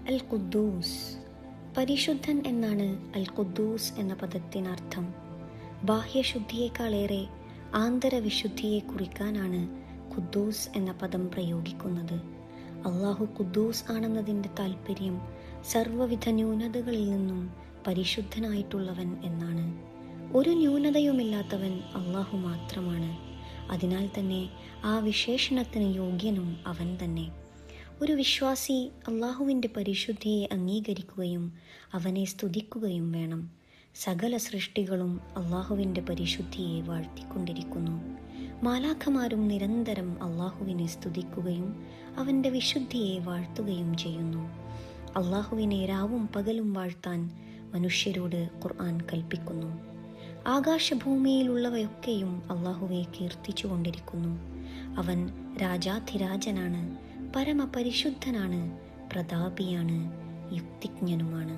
അൽ ഖുദ്ദൂസ്, പരിശുദ്ധൻ എന്നാണ് അൽ ഖുദ്ദൂസ് എന്ന പദത്തിനർത്ഥം. ബാഹ്യശുദ്ധിയേക്കാളേറെ ആന്തരവിശുദ്ധിയെ കുറിക്കാനാണ് ഖുദ്ദൂസ് എന്ന പദം പ്രയോഗിക്കുന്നത്. അള്ളാഹു ഖുദ്ദൂസ് ആണെന്നതിൻ്റെ താൽപ്പര്യം സർവ്വവിധ ന്യൂനതകളിൽ നിന്നും പരിശുദ്ധനായിട്ടുള്ളവൻ എന്നാണ്. ഒരു ന്യൂനതയുമില്ലാത്തവൻ അള്ളാഹു മാത്രമാണ്. അതിനാൽ തന്നെ ആ വിശേഷണത്തിന് യോഗ്യനും അവൻ തന്നെ. ഒരു വിശ്വാസി അള്ളാഹുവിൻ്റെ പരിശുദ്ധിയെ അംഗീകരിക്കുകയും അവനെ സ്തുതിക്കുകയും വേണം. സകല സൃഷ്ടികളും അള്ളാഹുവിൻ്റെ പരിശുദ്ധിയെ വാഴ്ത്തിക്കൊണ്ടിരിക്കുന്നു. മാലാഖമാരും നിരന്തരം അള്ളാഹുവിനെ സ്തുതിക്കുകയും അവൻ്റെ വിശുദ്ധിയെ വാഴ്ത്തുകയും ചെയ്യുന്നു. അള്ളാഹുവിനെ രാവും പകലും വാഴ്ത്താൻ മനുഷ്യരോട് ഖുർആൻ കൽപ്പിക്കുന്നു. ആകാശഭൂമിയിലുള്ളവയൊക്കെയും അള്ളാഹുവെ കീർത്തിച്ചുകൊണ്ടിരിക്കുന്നു. അവൻ രാജാധിരാജനാണ്, പരമപരിശുദ്ധനാണ്, പ്രതാപിയാണ്, യുക്തിജ്ഞനുമാണ്.